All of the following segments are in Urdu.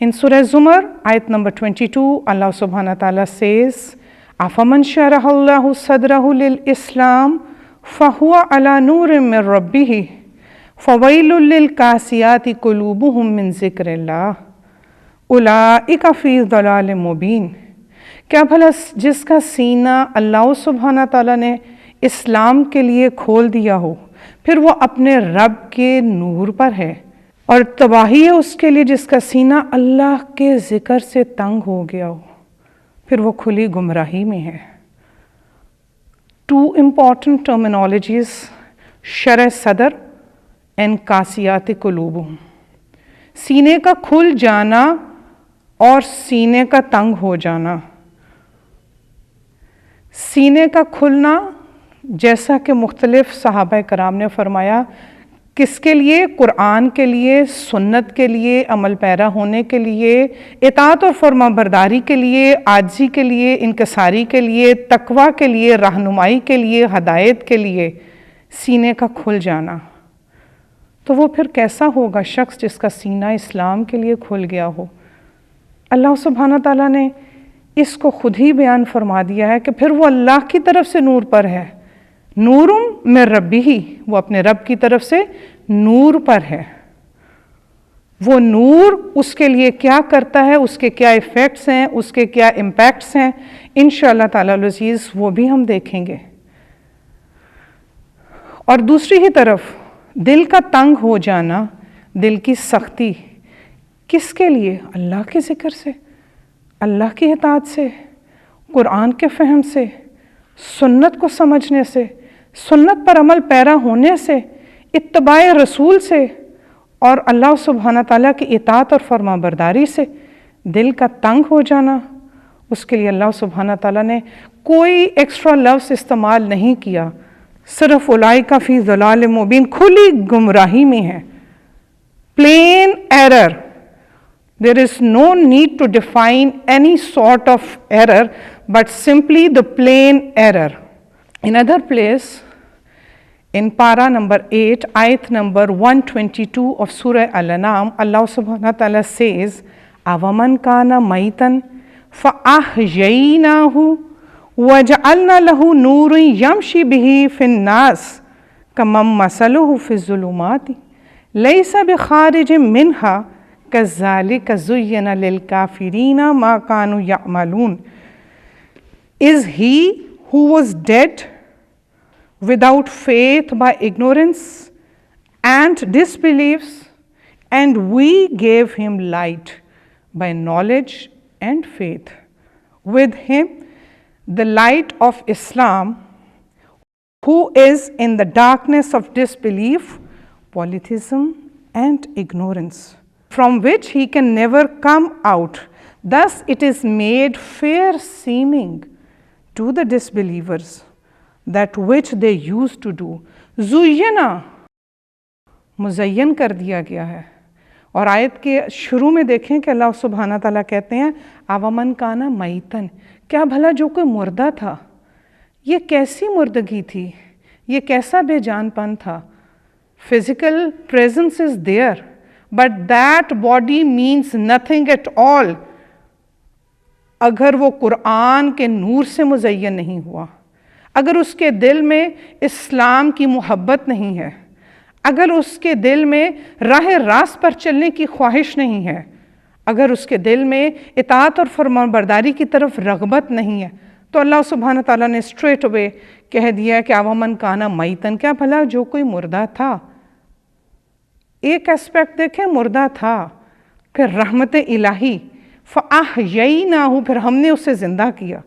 In Surah Zumar, ayat number 22, Allah subhanahu wa ta'ala says, أَفَمَنْ شَرَحَ اللَّهُ صَدْرَهُ لِلْإِسْلَامِ فَهُوَ عَلَى نُورٍ مِّن رَبِّهِ فَوَيْلٌ لِلْقَاسِيَاتِ قُلُوبُهُم مِّن ذِكْرِ اللَّهِ أُولَٰئِكَ فِي ضَلَالٍ مُّبِينٍ۔ کیا بھلا جس کا سینہ اللہ سبحانہ تعالیٰ نے اسلام کے لیے کھول دیا ہو، پھر وہ اپنے رب کے نور پر ہے، اور تباہی ہے اس کے لیے جس کا سینہ اللہ کے ذکر سے تنگ ہو گیا ہو، پھر وہ کھلی گمراہی میں ہے۔ ٹو امپورٹنٹ ٹرمینالوجیز، شرح صدر اینڈ قاسیات قلوبہم، سینے کا کھل جانا اور سینے کا تنگ ہو جانا۔ سینے کا کھلنا جیسا کہ مختلف صحابہ کرام نے فرمایا، کس کے لیے؟ قرآن کے لیے، سنت کے لیے، عمل پیرا ہونے کے لیے، اطاعت اور فرما برداری کے لیے، عاجزی کے لیے، انکساری کے لیے، تقویٰ کے لیے، رہنمائی کے لیے، ہدایت کے لیے، سینے کا کھل جانا۔ تو وہ پھر کیسا ہوگا شخص جس کا سینہ اسلام کے لیے کھل گیا ہو؟ اللہ سبحانہ تعالیٰ نے اس کو خود ہی بیان فرما دیا ہے کہ پھر وہ اللہ کی طرف سے نور پر ہے، نورم من ربہ، وہ اپنے رب کی طرف سے نور پر ہے۔ وہ نور اس کے لیے کیا کرتا ہے، اس کے کیا ایفیکٹس ہیں، اس کے کیا امپیکٹس ہیں، انشاءاللہ تعالی العزیز وہ بھی ہم دیکھیں گے۔ اور دوسری ہی طرف دل کا تنگ ہو جانا، دل کی سختی، کس کے لیے؟ اللہ کے ذکر سے، اللہ کی اطاعت سے، قرآن کے فہم سے، سنت کو سمجھنے سے، سنت پر عمل پیرا ہونے سے، اتباع رسول سے، اور اللہ سبحانہ تعالیٰ کی اطاعت اور فرما برداری سے دل کا تنگ ہو جانا۔ اس کے لیے اللہ سبحانہ تعالیٰ نے کوئی ایکسٹرا لفظ استعمال نہیں کیا، صرف اولئک فی ضلال مبین، کھلی گمراہی میں ہے، plain error. There is no need to define any sort of error, but simply the plain error. In other place, in para number 8, ayat number 122 of Surah Al-An'am, Allah subhanahu wa ta'ala says, أَوَمَنْ كَانَ مَيْتًا فَأَحْيَيْنَاهُ وَجَعَلْنَا لَهُ نُورًا يَمْشِي بِهِ فِي النَّاسِ كَمَنْ مَثَلُهُ فِي الظُّلُمَاتِ لَيْسَ بِخَارِجٍ مِنْهَا كَذَلِكَ زُيِّنَ لِلْكَافِرِينَ مَا كَانُوا يَعْمَلُونَ۔ Is he who was dead without faith by ignorance and disbeliefs, and we gave him light by knowledge and faith. With him, the light of Islam, who is in the darkness of disbelief, polytheism, and ignorance, from which he can never come out. Thus it is made fair seeming to the disbelievers that which they used to do. زُيِّنَ، مزین کر دیا گیا ہے۔ اور آیت کے شروع میں دیکھیں کہ اللہ سبحانہ تعالیٰ کہتے ہیں اَوَمَنْ كَانَ مَيْتًا، کیا بھلا جو کوئی مردہ تھا، یہ کیسی مردگی تھی، یہ کیسا بے جان پن تھا۔ Physical presence is there, but that body means nothing at all اگر وہ قرآن کے نور سے مزین نہیں ہوا، اگر اس کے دل میں اسلام کی محبت نہیں ہے، اگر اس کے دل میں راہ راست پر چلنے کی خواہش نہیں ہے، اگر اس کے دل میں اطاعت اور فرمانبرداری کی طرف رغبت نہیں ہے، تو اللہ سبحانہ تعالیٰ نے اسٹریٹ اوے کہہ دیا کہ وَمَنْ كَانَ مَيْتًا، کیا بھلا جو کوئی مردہ تھا. ایک اسپیکٹ دیکھیں، مردہ تھا، پھر رحمت الہی فَأَحْيَيْنَاهُ، پھر ہم نے اسے زندہ کیا.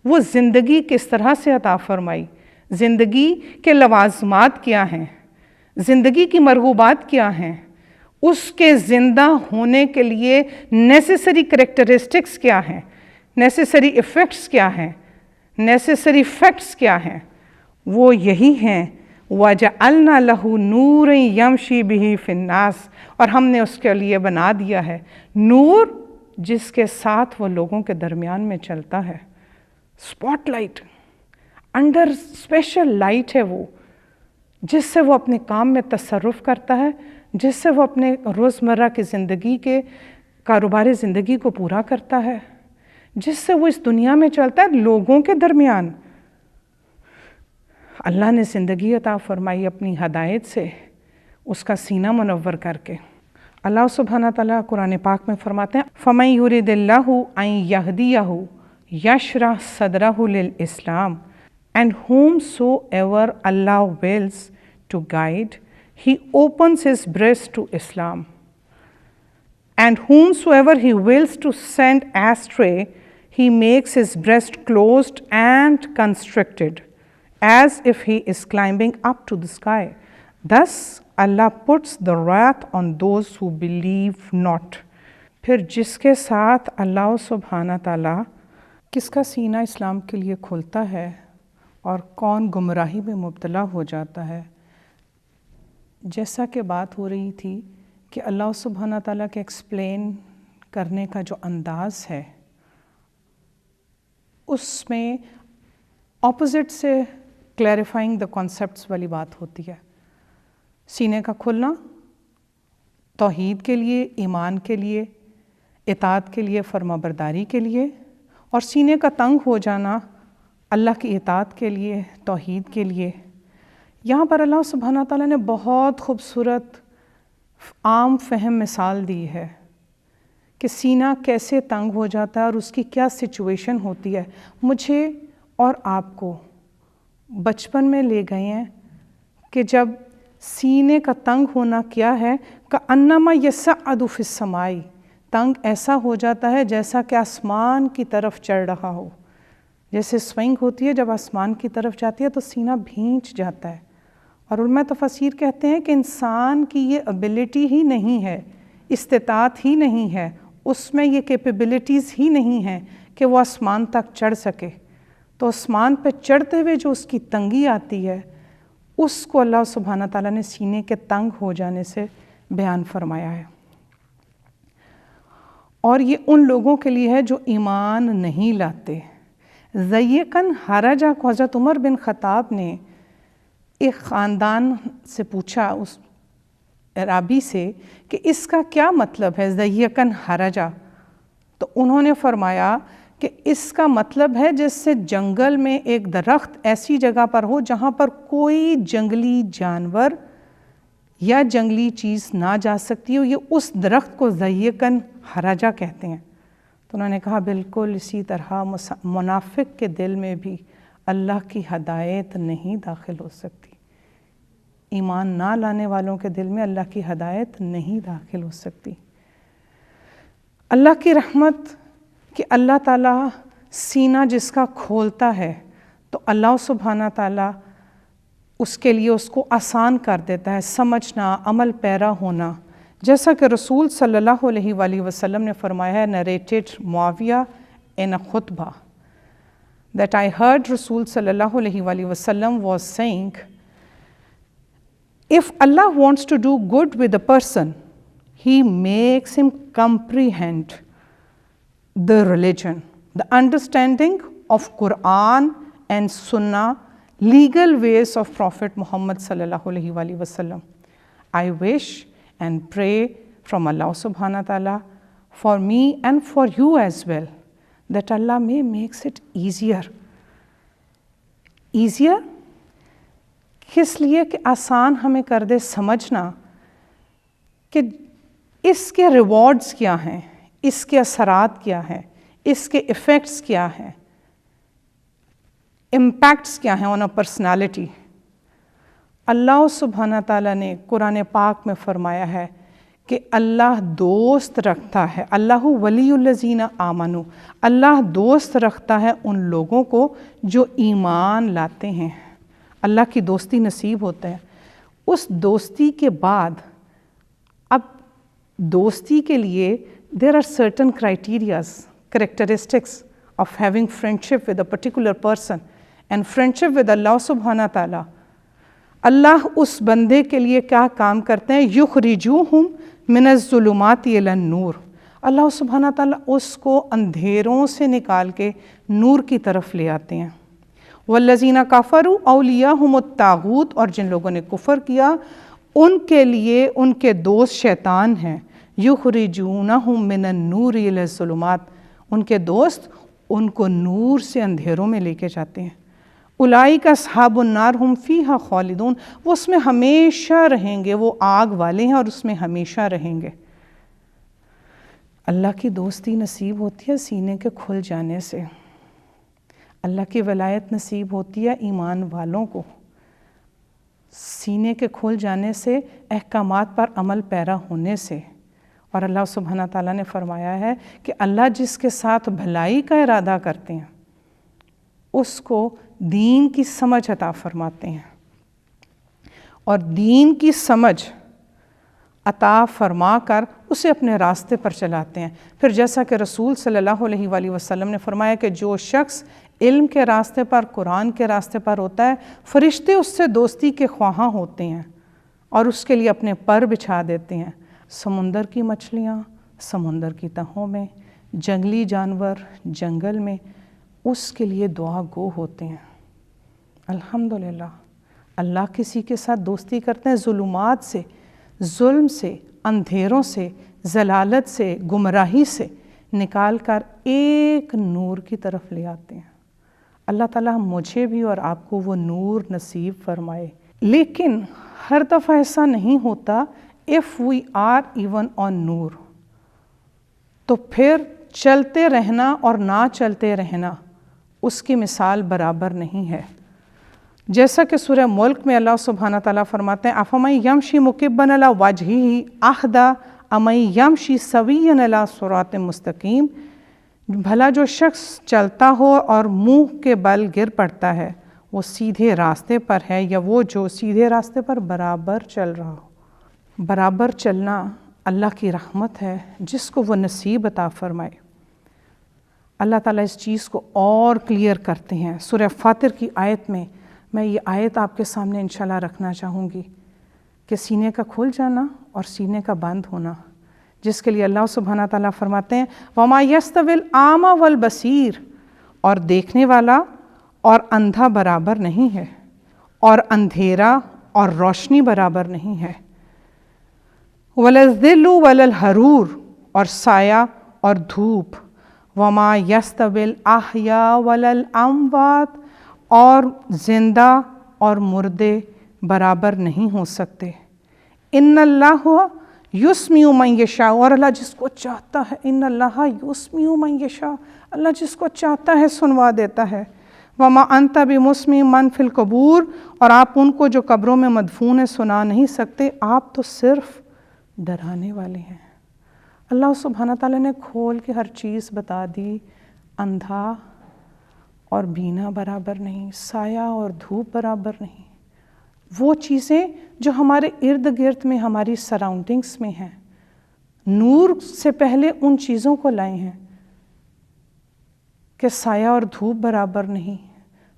وہ زندگی کس طرح سے عطا فرمائی، زندگی کے لوازمات کیا ہیں، زندگی کی مرغوبات کیا ہیں، اس کے زندہ ہونے کے لیے نیسیسری کریکٹرسٹکس کیا ہیں، نیسیسری ایفیکٹس کیا ہیں، نیسیسری فیکٹس کیا ہیں، وہ یہی ہیں وَجَعَلْنَا لَهُ نُورًا يَمْشِي بِهِ فِي النَّاسِ، اور ہم نے اس کے لیے بنا دیا ہے نور جس کے ساتھ وہ لوگوں کے درمیان میں چلتا ہے. Spot light, under special light ہے وہ، جس سے وہ اپنے کام میں تصرف کرتا ہے، جس سے وہ اپنے روزمرہ کی زندگی کے کاروباری زندگی کو پورا کرتا ہے، جس سے وہ اس دنیا میں چلتا ہے لوگوں کے درمیان. اللہ نے زندگی عطا فرمائی اپنی ہدایت سے، اس کا سینہ منور کر کے. اللہ سبحانہ تعالیٰ قرآن پاک میں فرماتے ہیں فَمَن يُرِدِ اللَّهُ أَن يَهْدِيَهُ يَشْرَحْ صَدْرَهُ لِلْإِسْلَامِ، and whomsoever Allah wills to guide, He opens his breast to Islam. And whomsoever He wills to send astray, He makes his breast closed and constricted, as if he is climbing up to the sky. Thus Allah puts the wrath on those who believe not. پھر جس کے ساتھ اللہ سبحانہ تعالیٰ کس کا سینہ اسلام کے لیے کھولتا ہے اور کون گمراہی میں مبتلا ہو جاتا ہے. جیسا کہ بات ہو رہی تھی کہ اللہ سبحانہ تعالیٰ کے ایکسپلین کرنے کا جو انداز ہے اس میں اپوزٹ سے کلیریفائنگ دا کانسیپٹس والی بات ہوتی ہے. سینے کا کھلنا توحید کے لیے، ایمان کے لیے، اطاعت کے لیے، فرما برداری کے لیے، اور سینے کا تنگ ہو جانا اللہ کی اطاعت کے لیے، توحید کے لیے. یہاں پر اللہ سبحانہ تعالیٰ نے بہت خوبصورت عام فہم مثال دی ہے کہ سینہ کیسے تنگ ہو جاتا ہے اور اس کی کیا سچویشن ہوتی ہے. مجھے اور آپ کو بچپن میں لے گئے ہیں کہ جب سینے کا تنگ ہونا کیا ہے، کأنما یصعد فی السماء، تنگ ایسا ہو جاتا ہے جیسا کہ آسمان کی طرف چڑھ رہا ہو. جیسے سوئنگ ہوتی ہے جب آسمان کی طرف جاتی ہے تو سینہ بھینچ جاتا ہے. اور علماء تفسیر کہتے ہیں کہ انسان کی یہ ابیلٹی ہی نہیں ہے، استطاعت ہی نہیں ہے، اس میں یہ کیپیبلٹیز ہی نہیں ہیں کہ وہ آسمان تک چڑھ سکے. تو آسمان پہ چڑھتے ہوئے جو اس کی تنگی آتی ہے اس کو اللہ سبحانہ تعالیٰ نے سینے کے تنگ ہو جانے سے بیان فرمایا ہے. اور یہ ان لوگوں کے لیے ہے جو ایمان نہیں لاتے. ضیقاً حرجہ کو حضرت عمر بن خطاب نے ایک خاندان سے پوچھا، اس عربی سے، کہ اس کا کیا مطلب ہے ضیقاً حرجہ. تو انہوں نے فرمایا کہ اس کا مطلب ہے جس سے جنگل میں ایک درخت ایسی جگہ پر ہو جہاں پر کوئی جنگلی جانور یا جنگلی چیز نہ جا سکتی ہو، یہ اس درخت کو ضیقاً حرجہ کہتے ہیں. تو انہوں نے کہا بالکل اسی طرح منافق کے دل میں بھی اللہ کی ہدایت نہیں داخل ہو سکتی. ایمان نہ لانے والوں کے دل میں اللہ کی ہدایت نہیں داخل ہو سکتی. اللہ کی رحمت کہ اللہ تعالیٰ سینہ جس کا کھولتا ہے تو اللہ سبحانہ تعالیٰ اس کے لیے اس کو آسان کر دیتا ہے سمجھنا، عمل پیرا ہونا. جیسا کہ رسول صلی اللہ علیہ وآلہ وسلم نے فرمایا ہے، narrated Muawiya in a khutbah, that I heard Rasul sallallahu alaihi wasallam was saying, if Allah wants to do good with a person, He makes him comprehend the religion, the understanding of Quran and Sunnah, legal ways of Prophet Muhammad sallallahu alaihi wasallam. I wish and pray from Allah subhanahu wa ta'ala for me and for you as well, that Allah may makes it easier. Easier کس لیے کہ آسان ہمیں کر دے سمجھنا کہ اس کے ریوارڈز کیا ہیں، اس کے اثرات کیا ہیں، اس کے ایفیکٹس کیا ہیں، امپیکٹس کیا ہیں آن اے پرسنالٹی۔ اللہ سبحانہ تعالیٰ نے قرآن پاک میں فرمایا ہے کہ اللہ دوست رکھتا ہے، اللہ ولی الذین آمنوا، اللہ دوست رکھتا ہے ان لوگوں کو جو ایمان لاتے ہیں۔ اللہ کی دوستی نصیب ہوتا ہے۔ اس دوستی کے بعد اب دوستی کے لیے there are certain criterias, characteristics of having friendship with a particular person and friendship with Allah subhanahu wa ta'ala۔ اللہ اس بندے کے لیے کیا کام کرتے ہیں؟ یخرجوہم من الظلمات الی النور، اللہ سبحانہ تعالیٰ اس کو اندھیروں سے نکال کے نور کی طرف لے آتے ہیں۔ والذین کفروا اولیاءہم الطاغوت، اور جن لوگوں نے کفر کیا ان کے لیے ان کے دوست شیطان ہیں۔ یخرجونہم من النور الی الظلمات، ان کے دوست ان کو نور سے اندھیروں میں لے کے جاتے ہیں۔ اولئک اصحاب النار ہم فیہا خالدون، وہ اس میں ہمیشہ رہیں گے، وہ آگ والے ہیں اور اس میں ہمیشہ رہیں گے۔ اللہ کی دوستی نصیب ہوتی ہے سینے کے کھل جانے سے، اللہ کی ولایت نصیب ہوتی ہے ایمان والوں کو سینے کے کھل جانے سے، احکامات پر عمل پیرا ہونے سے۔ اور اللہ سبحانہ تعالیٰ نے فرمایا ہے کہ اللہ جس کے ساتھ بھلائی کا ارادہ کرتے ہیں اس کو دین کی سمجھ عطا فرماتے ہیں، اور دین کی سمجھ عطا فرما کر اسے اپنے راستے پر چلاتے ہیں۔ پھر جیسا کہ رسول صلی اللہ علیہ وآلہ وسلم نے فرمایا کہ جو شخص علم کے راستے پر، قرآن کے راستے پر ہوتا ہے، فرشتے اس سے دوستی کے خواہاں ہوتے ہیں اور اس کے لیے اپنے پر بچھا دیتے ہیں۔ سمندر کی مچھلیاں سمندر کی تہوں میں، جنگلی جانور جنگل میں اس کے لیے دعا گو ہوتے ہیں۔ الحمدللہ اللہ کسی کے ساتھ دوستی کرتے ہیں، ظلمات سے، ظلم سے، اندھیروں سے، ضلالت سے، گمراہی سے نکال کر ایک نور کی طرف لے آتے ہیں۔ اللہ تعالیٰ مجھے بھی اور آپ کو وہ نور نصیب فرمائے۔ لیکن ہر دفعہ ایسا نہیں ہوتا if we are even on نور، تو پھر چلتے رہنا اور نہ چلتے رہنا اس کی مثال برابر نہیں ہے۔ جیسا کہ سورہ ملک میں اللہ سبحانہ تعالیٰ فرماتے ہیں افمن یمشی مکبا علی وجہہ اہدی امن یمشی سویا علی صراط مستقیم، بھلا جو شخص چلتا ہو اور منہ کے بل گر پڑتا ہے وہ سیدھے راستے پر ہے، یا وہ جو سیدھے راستے پر برابر چل رہا ہو۔ برابر چلنا اللہ کی رحمت ہے جس کو وہ نصیب عطا فرمائے۔ اللہ تعالیٰ اس چیز کو اور کلیئر کرتے ہیں سورہ فاطر کی آیت میں۔ میں یہ آیت آپ کے سامنے انشاءاللہ رکھنا چاہوں گی کہ سینے کا کھل جانا اور سینے کا بند ہونا، جس کے لیے اللہ سبحانہ تعالیٰ فرماتے ہیں وَمَا يَسْتَوِي الْأَعْمَى وَالْبَصِيرُ، اور دیکھنے والا اور اندھا برابر نہیں ہے، اور اندھیرا اور روشنی برابر نہیں ہے۔ وَلَا الظِّلُّ وَلَا الْحَرُورُ، اور سایہ اور دھوپ۔ وَمَا يَسْتَوِي الْأَحْيَاءُ وَلَا الْأَمْوَاتُ، اور زندہ اور مردے برابر نہیں ہو سکتے۔ ان اللہ یسمع من یشاء، اور اللہ جس کو چاہتا ہے، ان اللہ یسمع من یشاء، اللہ جس کو چاہتا ہے سنوا دیتا ہے۔ وما انت بمسمع من فی القبور، اور آپ ان کو جو قبروں میں مدفون ہیں سنا نہیں سکتے، آپ تو صرف ڈرانے والے ہیں۔ اللہ سبحانہ تعالیٰ نے کھول کے ہر چیز بتا دی، اندھا اور بینا برابر نہیں، سایہ اور دھوپ برابر نہیں۔ وہ چیزیں جو ہمارے ارد گرد میں ہماری سراؤنڈنگس میں ہیں، نور سے پہلے ان چیزوں کو لائے ہیں کہ سایہ اور دھوپ برابر نہیں،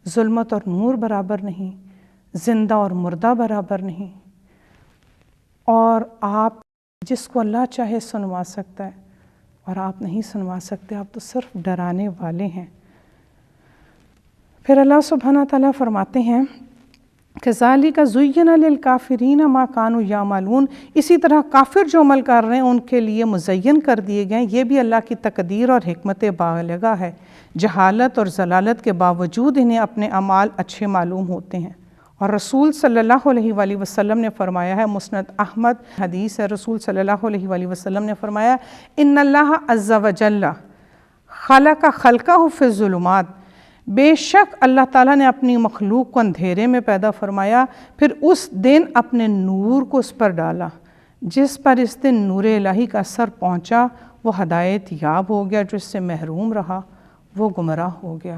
ظلمت اور نور برابر نہیں، زندہ اور مردہ برابر نہیں۔ اور آپ جس کو اللہ چاہے سنوا سکتا ہے اور آپ نہیں سنوا سکتے، آپ تو صرف ڈرانے والے ہیں۔ پھر اللہ سبحانہ تعالیٰ فرماتے ہیں کذالک زین للکافرین ما کانوا یعملون، اسی طرح کافر جو عمل کر رہے ہیں ان کے لیے مزین کر دیے گئے ہیں۔ یہ بھی اللہ کی تقدیر اور حکمت بالغہ ہے، جہالت اور ضلالت کے باوجود انہیں اپنے اعمال اچھے معلوم ہوتے ہیں۔ اور رسول صلی اللہ علیہ وآلہ وسلم نے فرمایا ہے، مسند احمد حدیث ہے، رسول صلی اللہ علیہ وآلہ وسلم نے فرمایا ان اللہ عز وجل خلق خلقہ فی الظلمات، بے شک اللہ تعالیٰ نے اپنی مخلوق کو اندھیرے میں پیدا فرمایا، پھر اس دن اپنے نور کو اس پر ڈالا، جس پر اس دن نور الہی کا اثر پہنچا وہ ہدایت یاب ہو گیا، جو اس سے محروم رہا وہ گمراہ ہو گیا۔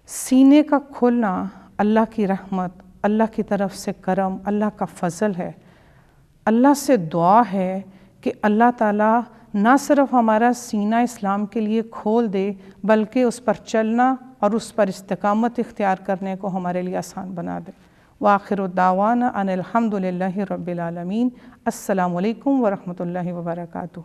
سینے کا کھلنا اللہ کی رحمت، اللہ کی طرف سے کرم، اللہ کا فضل ہے۔ اللہ سے دعا ہے کہ اللہ تعالیٰ نہ صرف ہمارا سینہ اسلام کے لیے کھول دے، بلکہ اس پر چلنا اور اس پر استقامت اختیار کرنے کو ہمارے لیے آسان بنا دے۔ وآخر الدعوانا ان الحمد للہ رب العالمین۔ السلام علیکم ورحمۃ اللہ وبرکاتہ۔